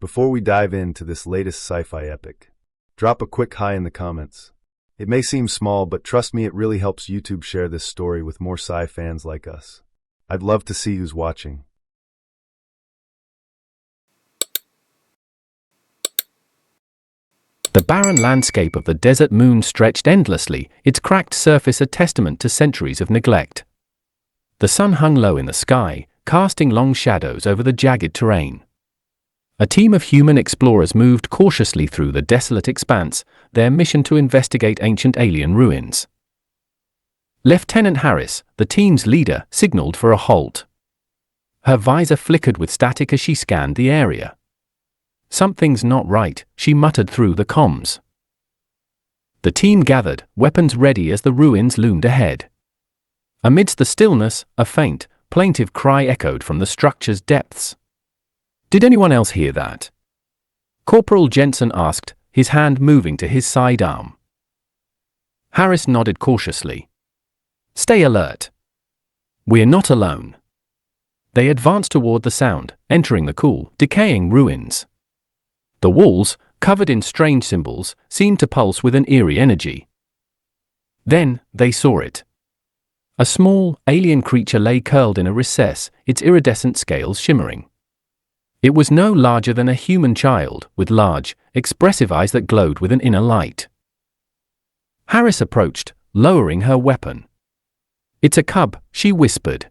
Before we dive into this latest sci-fi epic, drop a quick hi in the comments. It may seem small, but trust me, it really helps YouTube share this story with more sci fans like us. I'd love to see who's watching. The barren landscape of the desert moon stretched endlessly, its cracked surface a testament to centuries of neglect. The sun hung low in the sky, casting long shadows over the jagged terrain. A team of human explorers moved cautiously through the desolate expanse, their mission to investigate ancient alien ruins. Lieutenant Harris, the team's leader, signaled for a halt. Her visor flickered with static as she scanned the area. "Something's not right," she muttered through the comms. The team gathered, weapons ready as the ruins loomed ahead. Amidst the stillness, a faint, plaintive cry echoed from the structure's depths. "Did anyone else hear that?" Corporal Jensen asked, his hand moving to his sidearm. Harris nodded cautiously. "Stay alert. We're not alone." They advanced toward the sound, entering the cool, decaying ruins. The walls, covered in strange symbols, seemed to pulse with an eerie energy. Then, they saw it. A small, alien creature lay curled in a recess, its iridescent scales shimmering. It was no larger than a human child, with large, expressive eyes that glowed with an inner light. Harris approached, lowering her weapon. "It's a cub," she whispered.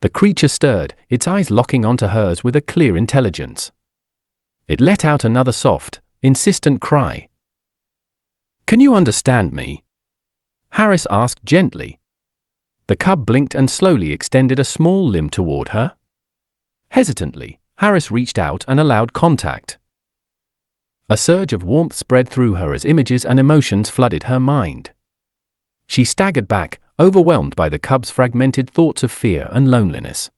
The creature stirred, its eyes locking onto hers with a clear intelligence. It let out another soft, insistent cry. "Can you understand me?" Harris asked gently. The cub blinked and slowly extended a small limb toward her. Hesitantly, Harris reached out and allowed contact. A surge of warmth spread through her as images and emotions flooded her mind. She staggered back, overwhelmed by the cub's fragmented thoughts of fear and loneliness.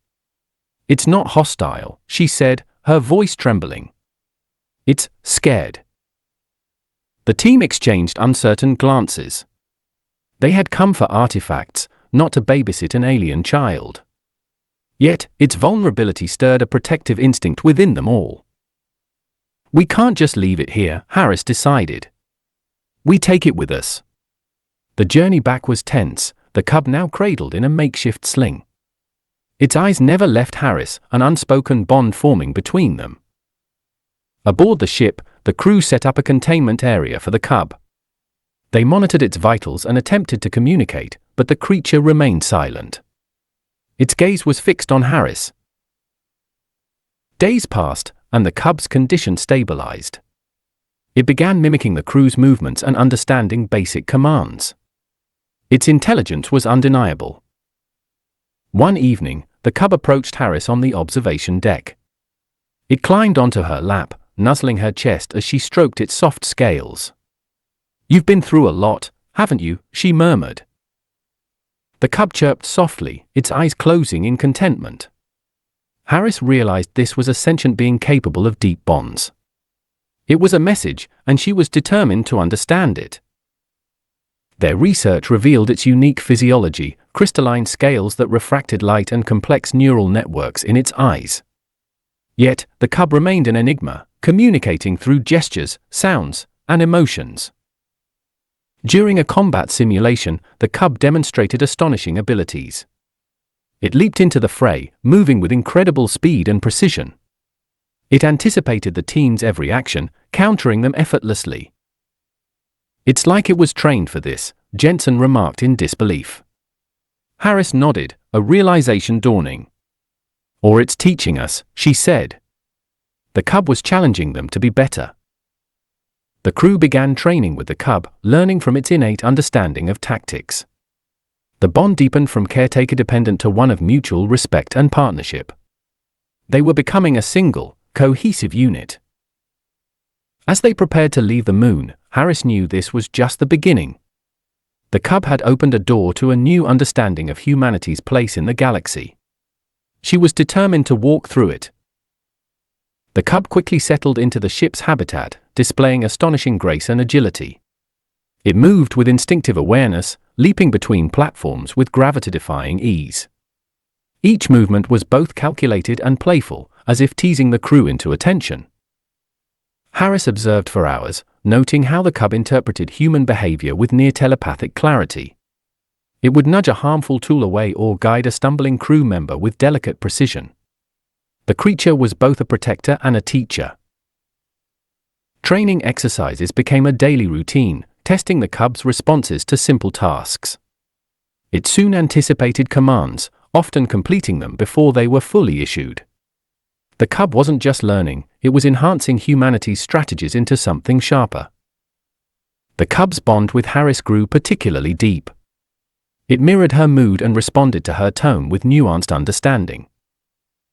"It's not hostile," she said, her voice trembling. "It's scared." The team exchanged uncertain glances. They had come for artifacts, not to babysit an alien child. Yet, its vulnerability stirred a protective instinct within them all. "We can't just leave it here," Harris decided. "We take it with us." The journey back was tense, the cub now cradled in a makeshift sling. Its eyes never left Harris, an unspoken bond forming between them. Aboard the ship, the crew set up a containment area for the cub. They monitored its vitals and attempted to communicate, but the creature remained silent. Its gaze was fixed on Harris. Days passed, and the cub's condition stabilized. It began mimicking the crew's movements and understanding basic commands. Its intelligence was undeniable. One evening, the cub approached Harris on the observation deck. It climbed onto her lap, nuzzling her chest as she stroked its soft scales. "You've been through a lot, haven't you?" she murmured. The cub chirped softly, its eyes closing in contentment. Harris realized this was a sentient being capable of deep bonds. It was a message, and she was determined to understand it. Their research revealed its unique physiology, crystalline scales that refracted light and complex neural networks in its eyes. Yet, the cub remained an enigma, communicating through gestures, sounds, and emotions. During a combat simulation, the cub demonstrated astonishing abilities. It leaped into the fray, moving with incredible speed and precision. It anticipated the team's every action, countering them effortlessly. "It's like it was trained for this," Jensen remarked in disbelief. Harris nodded, a realization dawning. "Or it's teaching us," she said. The cub was challenging them to be better. The crew began training with the cub, learning from its innate understanding of tactics. The bond deepened from caretaker-dependent to one of mutual respect and partnership. They were becoming a single, cohesive unit. As they prepared to leave the moon, Harris knew this was just the beginning. The cub had opened a door to a new understanding of humanity's place in the galaxy. She was determined to walk through it. The cub quickly settled into the ship's habitat, displaying astonishing grace and agility. It moved with instinctive awareness, leaping between platforms with gravity-defying ease. Each movement was both calculated and playful, as if teasing the crew into attention. Harris observed for hours, noting how the cub interpreted human behavior with near telepathic clarity. It would nudge a harmful tool away or guide a stumbling crew member with delicate precision. The creature was both a protector and a teacher. Training exercises became a daily routine, testing the cub's responses to simple tasks. It soon anticipated commands, often completing them before they were fully issued. The cub wasn't just learning, it was enhancing humanity's strategies into something sharper. The cub's bond with Harris grew particularly deep. It mirrored her mood and responded to her tone with nuanced understanding.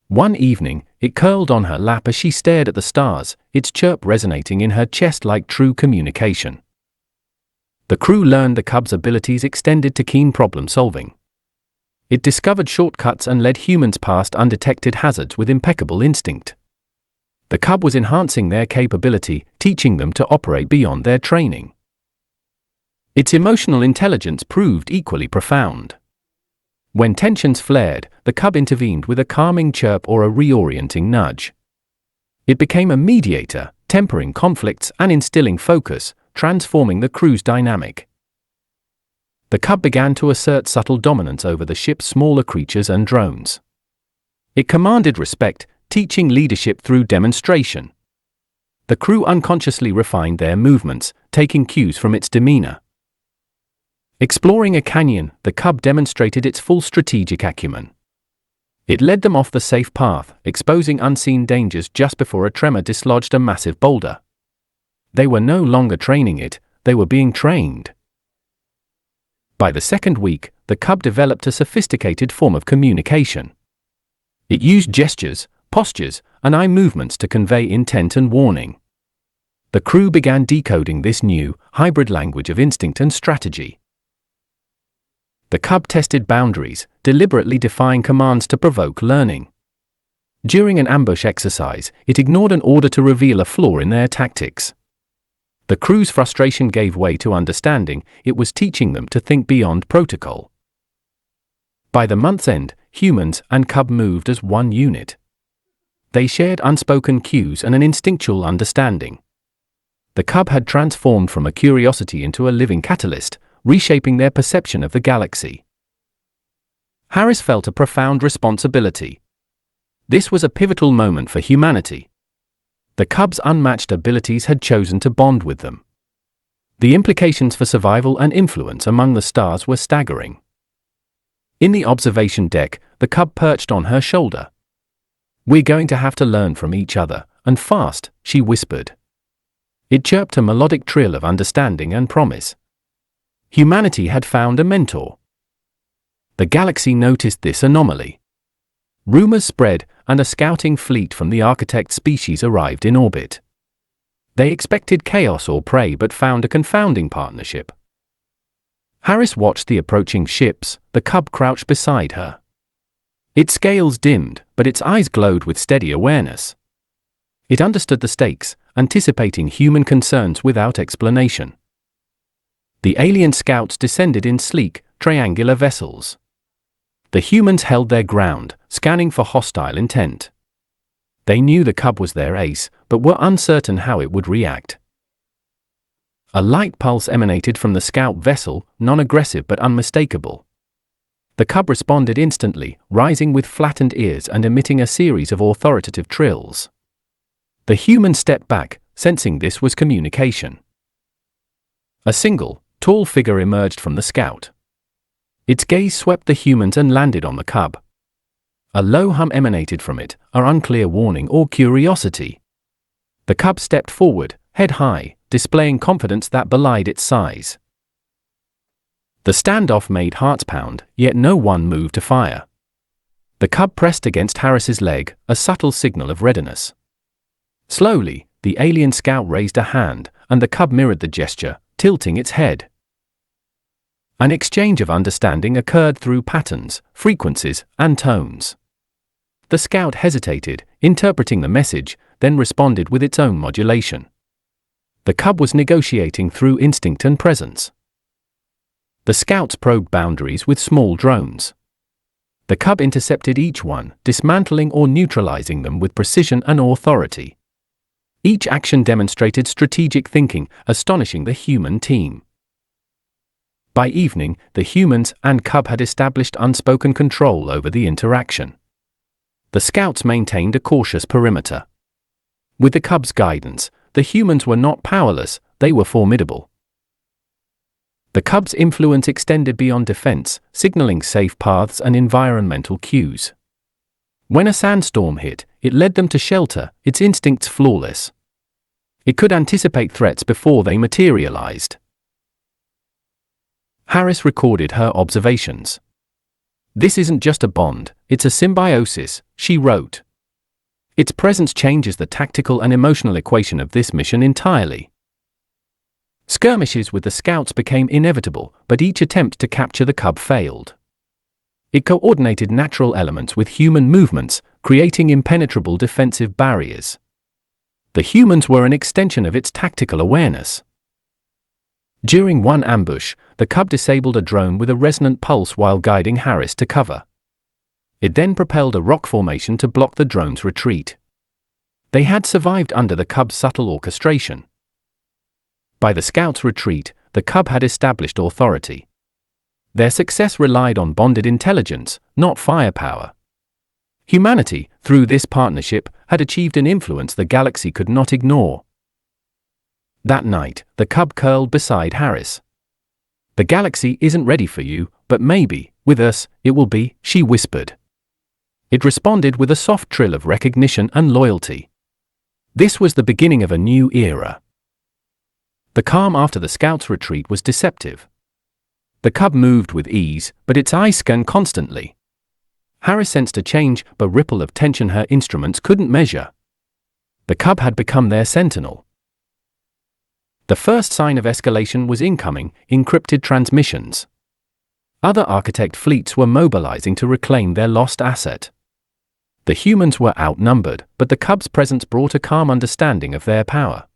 One evening, it curled on her lap as she stared at the stars, its chirp resonating in her chest like true communication. The crew learned the cub's abilities extended to keen problem-solving. It discovered shortcuts and led humans past undetected hazards with impeccable instinct. The cub was enhancing their capability, teaching them to operate beyond their training. Its emotional intelligence proved equally profound. When tensions flared, the cub intervened with a calming chirp or a reorienting nudge. It became a mediator, tempering conflicts and instilling focus, transforming the crew's dynamic. The cub began to assert subtle dominance over the ship's smaller creatures and drones. It commanded respect, teaching leadership through demonstration. The crew unconsciously refined their movements, taking cues from its demeanor. Exploring a canyon, the cub demonstrated its full strategic acumen. It led them off the safe path, exposing unseen dangers just before a tremor dislodged a massive boulder. They were no longer training it, they were being trained. By the second week, the cub developed a sophisticated form of communication. It used gestures, postures, and eye movements to convey intent and warning. The crew began decoding this new, hybrid language of instinct and strategy. The cub tested boundaries, deliberately defying commands to provoke learning. During an ambush exercise, it ignored an order to reveal a flaw in their tactics. The crew's frustration gave way to understanding, it was teaching them to think beyond protocol. By the month's end, humans and cub moved as one unit. They shared unspoken cues and an instinctual understanding. The cub had transformed from a curiosity into a living catalyst, reshaping their perception of the galaxy. Harris felt a profound responsibility. This was a pivotal moment for humanity. The cub's unmatched abilities had chosen to bond with them. The implications for survival and influence among the stars were staggering. In the observation deck, the cub perched on her shoulder. "We're going to have to learn from each other, and fast," she whispered. It chirped a melodic trill of understanding and promise. Humanity had found a mentor. The galaxy noticed this anomaly. Rumors spread, and a scouting fleet from the architect species arrived in orbit. They expected chaos or prey but found a confounding partnership. Harris watched the approaching ships, the cub crouched beside her. Its scales dimmed, but its eyes glowed with steady awareness. It understood the stakes, anticipating human concerns without explanation. The alien scouts descended in sleek, triangular vessels. The humans held their ground, scanning for hostile intent. They knew the cub was their ace, but were uncertain how it would react. A light pulse emanated from the scout vessel, non-aggressive but unmistakable. The cub responded instantly, rising with flattened ears and emitting a series of authoritative trills. The human stepped back, sensing this was communication. A single, tall figure emerged from the scout. Its gaze swept the humans and landed on the cub. A low hum emanated from it, an unclear warning or curiosity. The cub stepped forward, head high, displaying confidence that belied its size. The standoff made hearts pound, yet no one moved to fire. The cub pressed against Harris's leg, a subtle signal of readiness. Slowly, the alien scout raised a hand, and the cub mirrored the gesture, tilting its head. An exchange of understanding occurred through patterns, frequencies, and tones. The scout hesitated, interpreting the message, then responded with its own modulation. The cub was negotiating through instinct and presence. The scouts probed boundaries with small drones. The cub intercepted each one, dismantling or neutralizing them with precision and authority. Each action demonstrated strategic thinking, astonishing the human team. By evening, the humans and cub had established unspoken control over the interaction. The scouts maintained a cautious perimeter. With the cub's guidance, the humans were not powerless, they were formidable. The cub's influence extended beyond defense, signaling safe paths and environmental cues. When a sandstorm hit, it led them to shelter, its instincts flawless. It could anticipate threats before they materialized. Harris recorded her observations. "This isn't just a bond, it's a symbiosis," she wrote. "Its presence changes the tactical and emotional equation of this mission entirely." Skirmishes with the scouts became inevitable, but each attempt to capture the cub failed. It coordinated natural elements with human movements, creating impenetrable defensive barriers. The humans were an extension of its tactical awareness. During one ambush, the cub disabled a drone with a resonant pulse while guiding Harris to cover. It then propelled a rock formation to block the drone's retreat. They had survived under the cub's subtle orchestration. By the scout's retreat, the cub had established authority. Their success relied on bonded intelligence, not firepower. Humanity, through this partnership, had achieved an influence the galaxy could not ignore. That night, the cub curled beside Harris. "The galaxy isn't ready for you, but maybe, with us, it will be," she whispered. It responded with a soft trill of recognition and loyalty. This was the beginning of a new era. The calm after the scout's retreat was deceptive. The cub moved with ease, but its eyes scanned constantly. Harris sensed a change, a ripple of tension her instruments couldn't measure. The cub had become their sentinel. The first sign of escalation was incoming, encrypted transmissions. Other architect fleets were mobilizing to reclaim their lost asset. The humans were outnumbered, but the cub's presence brought a calm understanding of their power.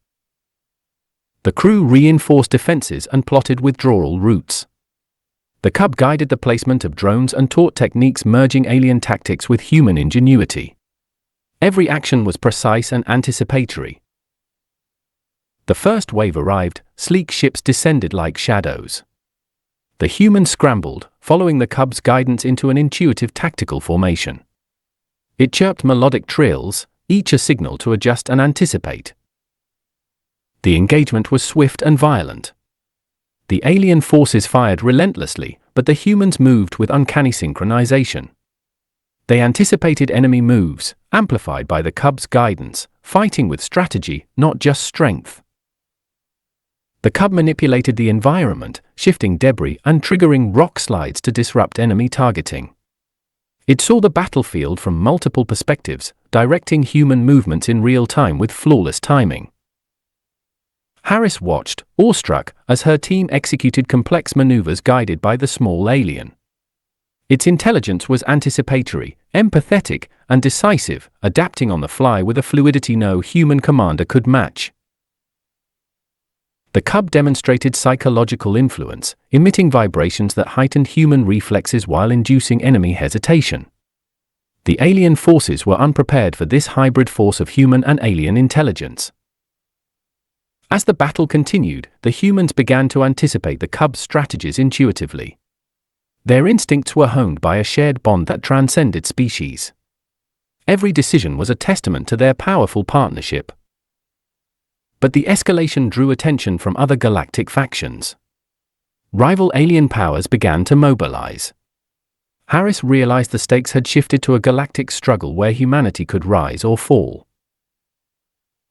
The crew reinforced defenses and plotted withdrawal routes. The cub guided the placement of drones and taught techniques merging alien tactics with human ingenuity. Every action was precise and anticipatory. The first wave arrived, sleek ships descended like shadows. The humans scrambled, following the cub's guidance into an intuitive tactical formation. It chirped melodic trills, each a signal to adjust and anticipate. The engagement was swift and violent. The alien forces fired relentlessly, but the humans moved with uncanny synchronization. They anticipated enemy moves, amplified by the cub's guidance, fighting with strategy, not just strength. The cub manipulated the environment, shifting debris and triggering rock slides to disrupt enemy targeting. It saw the battlefield from multiple perspectives, directing human movements in real time with flawless timing. Harris watched, awestruck, as her team executed complex maneuvers guided by the small alien. Its intelligence was anticipatory, empathetic, and decisive, adapting on the fly with a fluidity no human commander could match. The cub demonstrated psychological influence, emitting vibrations that heightened human reflexes while inducing enemy hesitation. The alien forces were unprepared for this hybrid force of human and alien intelligence. As the battle continued, the humans began to anticipate the cub's strategies intuitively. Their instincts were honed by a shared bond that transcended species. Every decision was a testament to their powerful partnership. But the escalation drew attention from other galactic factions. Rival alien powers began to mobilize. Harris realized the stakes had shifted to a galactic struggle where humanity could rise or fall.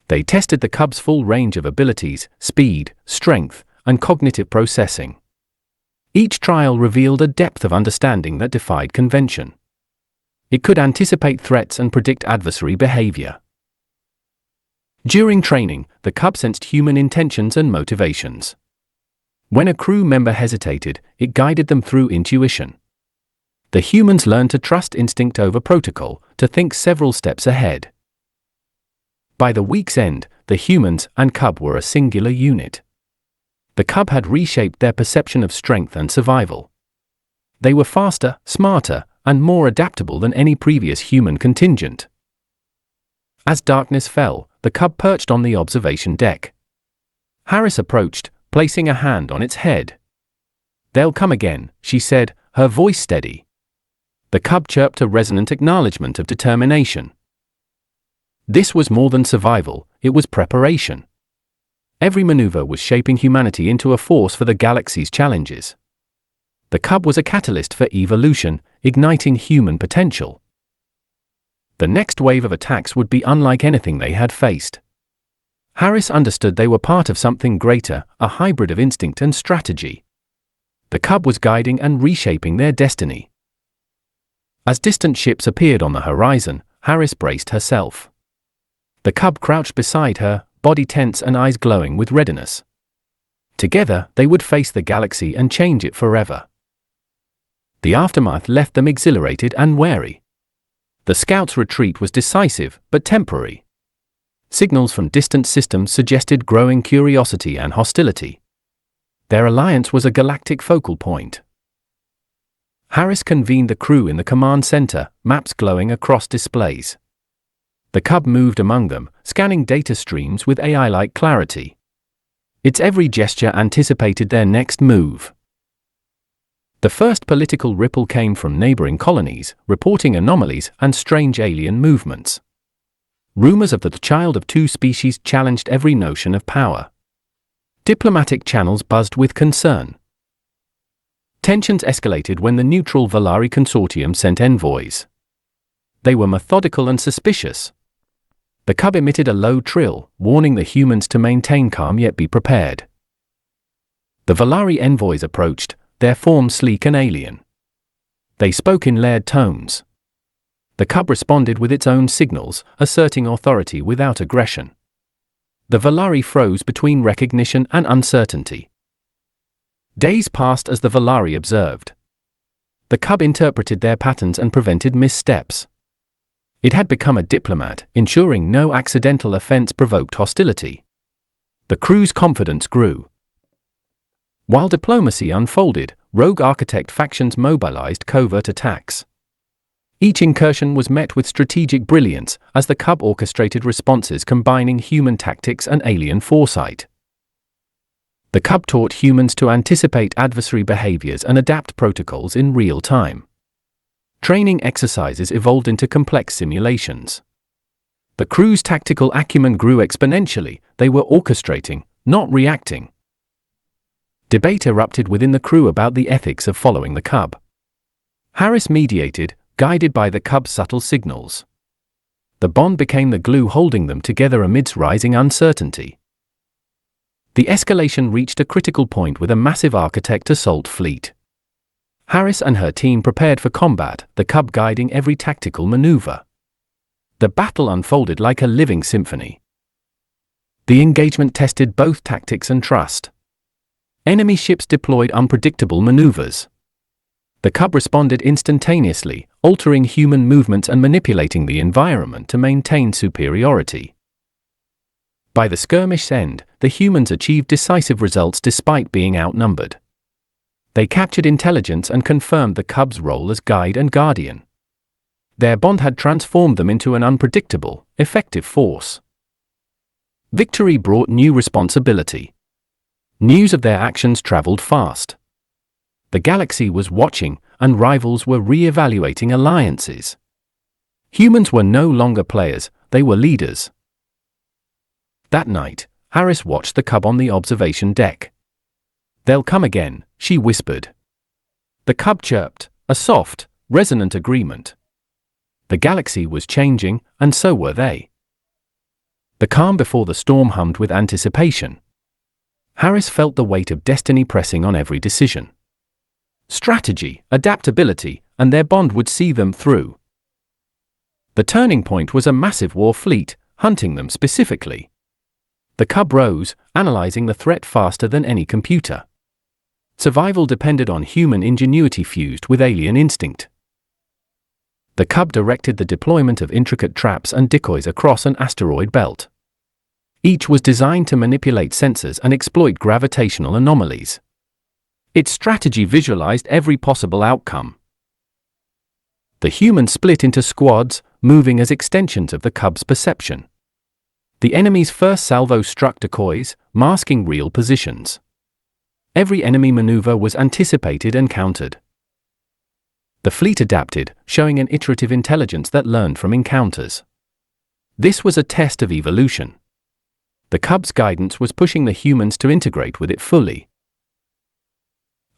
They tested the cub's full range of abilities, speed, strength, and cognitive processing. Each trial revealed a depth of understanding that defied convention. It could anticipate threats and predict adversary behavior. During training, the cub sensed human intentions and motivations. When a crew member hesitated, it guided them through intuition. The humans learned to trust instinct over protocol, to think several steps ahead. By the week's end, the humans and cub were a singular unit. The cub had reshaped their perception of strength and survival. They were faster, smarter, and more adaptable than any previous human contingent. As darkness fell, the cub perched on the observation deck. Harris approached, placing a hand on its head. "They'll come again," she said, her voice steady. The cub chirped a resonant acknowledgement of determination. This was more than survival, it was preparation. Every maneuver was shaping humanity into a force for the galaxy's challenges. The cub was a catalyst for evolution, igniting human potential. The next wave of attacks would be unlike anything they had faced. Harris understood they were part of something greater, a hybrid of instinct and strategy. The cub was guiding and reshaping their destiny. As distant ships appeared on the horizon, Harris braced herself. The cub crouched beside her, body tense and eyes glowing with readiness. Together, they would face the galaxy and change it forever. The aftermath left them exhilarated and wary. The scouts' retreat was decisive, but temporary. Signals from distant systems suggested growing curiosity and hostility. Their alliance was a galactic focal point. Harris convened the crew in the command center, maps glowing across displays. The cub moved among them, scanning data streams with AI-like clarity. Its every gesture anticipated their next move. The first political ripple came from neighboring colonies, reporting anomalies and strange alien movements. Rumors of the child of two species challenged every notion of power. Diplomatic channels buzzed with concern. Tensions escalated when the neutral Valari consortium sent envoys. They were methodical and suspicious. The cub emitted a low trill, warning the humans to maintain calm yet be prepared. The Valari envoys approached, their form sleek and alien. They spoke in layered tones. The cub responded with its own signals, asserting authority without aggression. The Valari froze between recognition and uncertainty. Days passed as the Valari observed. The cub interpreted their patterns and prevented missteps. It had become a diplomat, ensuring no accidental offense provoked hostility. The crew's confidence grew. While diplomacy unfolded, rogue architect factions mobilized covert attacks. Each incursion was met with strategic brilliance, as the cub orchestrated responses combining human tactics and alien foresight. The cub taught humans to anticipate adversary behaviors and adapt protocols in real time. Training exercises evolved into complex simulations. The crew's tactical acumen grew exponentially, they were orchestrating, not reacting. Debate erupted within the crew about the ethics of following the cub. Harris mediated, guided by the cub's subtle signals. The bond became the glue holding them together amidst rising uncertainty. The escalation reached a critical point with a massive architect assault fleet. Harris and her team prepared for combat, the cub guiding every tactical maneuver. The battle unfolded like a living symphony. The engagement tested both tactics and trust. Enemy ships deployed unpredictable maneuvers. The cub responded instantaneously, altering human movements and manipulating the environment to maintain superiority. By the skirmish's end, the humans achieved decisive results despite being outnumbered. They captured intelligence and confirmed the cub's role as guide and guardian. Their bond had transformed them into an unpredictable, effective force. Victory brought new responsibility. News of their actions traveled fast. The galaxy was watching, and rivals were re-evaluating alliances. Humans were no longer players, they were leaders. That night, Harris watched the cub on the observation deck. "They'll come again," she whispered. The cub chirped, a soft, resonant agreement. The galaxy was changing, and so were they. The calm before the storm hummed with anticipation. Harris felt the weight of destiny pressing on every decision. Strategy, adaptability, and their bond would see them through. The turning point was a massive war fleet, hunting them specifically. The cub rose, analyzing the threat faster than any computer. Survival depended on human ingenuity fused with alien instinct. The cub directed the deployment of intricate traps and decoys across an asteroid belt. Each was designed to manipulate sensors and exploit gravitational anomalies. Its strategy visualized every possible outcome. The humans split into squads, moving as extensions of the cub's perception. The enemy's first salvo struck decoys, masking real positions. Every enemy maneuver was anticipated and countered. The fleet adapted, showing an iterative intelligence that learned from encounters. This was a test of evolution. The Cub's guidance was pushing the humans to integrate with it fully.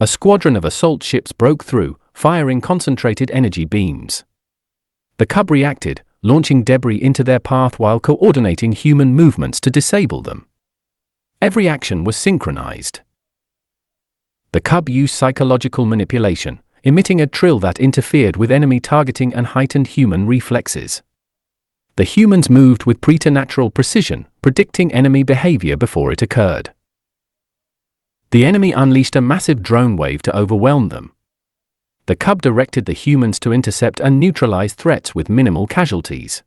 A squadron of assault ships broke through, firing concentrated energy beams. The Cub reacted, launching debris into their path while coordinating human movements to disable them. Every action was synchronized. The Cub used psychological manipulation, emitting a trill that interfered with enemy targeting and heightened human reflexes. The humans moved with preternatural precision, predicting enemy behavior before it occurred. The enemy unleashed a massive drone wave to overwhelm them. The Cub directed the humans to intercept and neutralize threats with minimal casualties.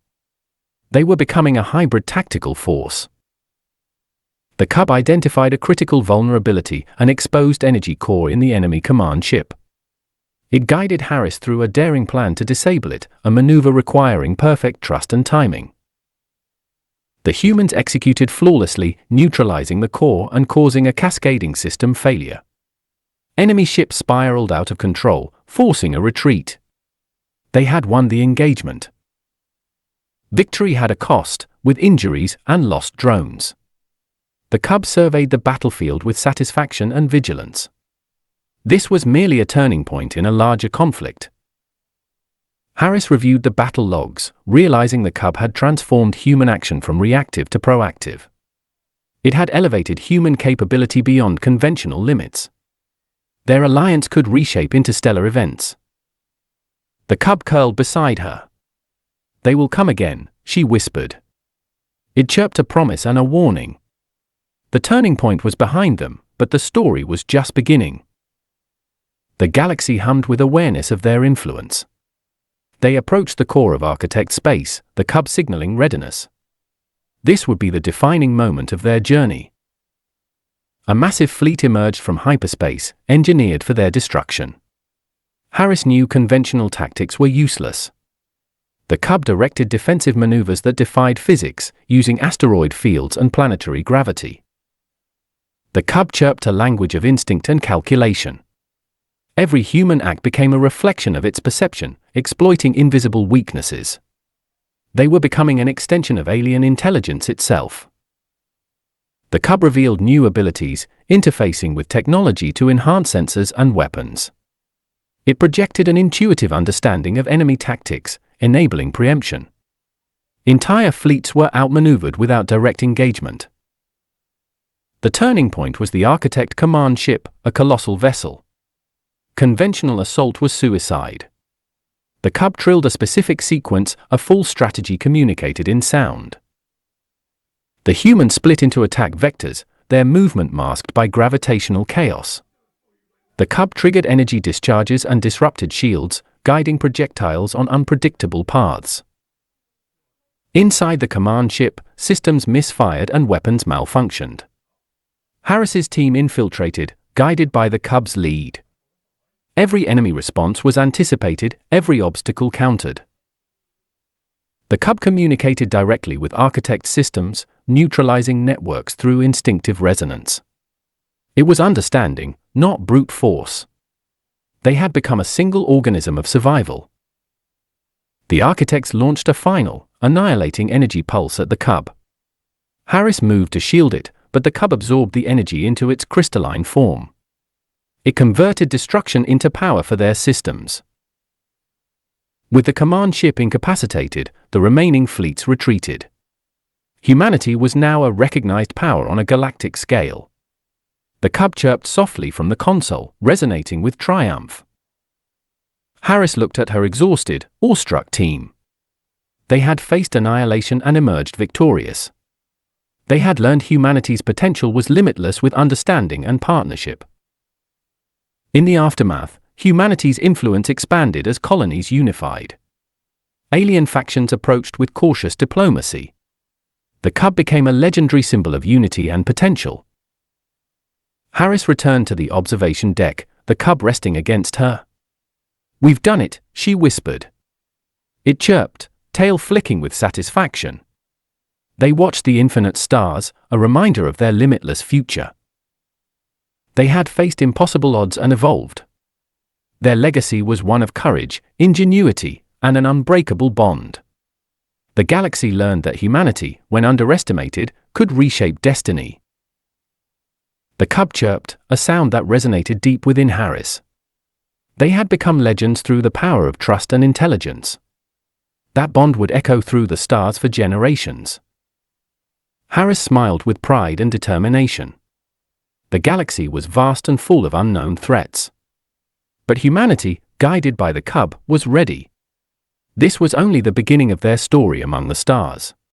They were becoming a hybrid tactical force. The Cub identified a critical vulnerability, an exposed energy core in the enemy command ship. It guided Harris through a daring plan to disable it, a maneuver requiring perfect trust and timing. The humans executed flawlessly, neutralizing the core and causing a cascading system failure. Enemy ships spiraled out of control, forcing a retreat. They had won the engagement. Victory had a cost, with injuries and lost drones. The Cub surveyed the battlefield with satisfaction and vigilance. This was merely a turning point in a larger conflict. Harris reviewed the battle logs, realizing the Cub had transformed human action from reactive to proactive. It had elevated human capability beyond conventional limits. Their alliance could reshape interstellar events. The Cub curled beside her. "They will come again," she whispered. It chirped a promise and a warning. The turning point was behind them, but the story was just beginning. The galaxy hummed with awareness of their influence. They approached the core of Architect Space, the Cub signaling readiness. This would be the defining moment of their journey. A massive fleet emerged from hyperspace, engineered for their destruction. Harris knew conventional tactics were useless. The Cub directed defensive maneuvers that defied physics, using asteroid fields and planetary gravity. The Cub chirped a language of instinct and calculation. Every human act became a reflection of its perception, exploiting invisible weaknesses. They were becoming an extension of alien intelligence itself. The Cub revealed new abilities, interfacing with technology to enhance sensors and weapons. It projected an intuitive understanding of enemy tactics, enabling preemption. Entire fleets were outmaneuvered without direct engagement. The turning point was the Architect command ship, a colossal vessel. Conventional assault was suicide. The Cub trilled a specific sequence, a full strategy communicated in sound. The humans split into attack vectors, their movement masked by gravitational chaos. The Cub triggered energy discharges and disrupted shields, guiding projectiles on unpredictable paths. Inside the command ship, systems misfired and weapons malfunctioned. Harris's team infiltrated, guided by the Cub's lead. Every enemy response was anticipated, every obstacle countered. The Cub communicated directly with Architect systems, neutralizing networks through instinctive resonance. It was understanding, not brute force. They had become a single organism of survival. The Architects launched a final, annihilating energy pulse at the Cub. Harris moved to shield it, but the Cub absorbed the energy into its crystalline form. It converted destruction into power for their systems. With the command ship incapacitated, the remaining fleets retreated. Humanity was now a recognized power on a galactic scale. The Cub chirped softly from the console, resonating with triumph. Harris looked at her exhausted, awestruck team. They had faced annihilation and emerged victorious. They had learned humanity's potential was limitless with understanding and partnership. In the aftermath, humanity's influence expanded as colonies unified. Alien factions approached with cautious diplomacy. The Cub became a legendary symbol of unity and potential. Harris returned to the observation deck, the Cub resting against her. "We've done it," she whispered. It chirped, tail flicking with satisfaction. They watched the infinite stars, a reminder of their limitless future. They had faced impossible odds and evolved. Their legacy was one of courage, ingenuity, and an unbreakable bond. The galaxy learned that humanity, when underestimated, could reshape destiny. The cub chirped, a sound that resonated deep within Harris. They had become legends through the power of trust and intelligence. That bond would echo through the stars for generations. Harris smiled with pride and determination. The galaxy was vast and full of unknown threats. But humanity, guided by the cub, was ready. This was only the beginning of their story among the stars.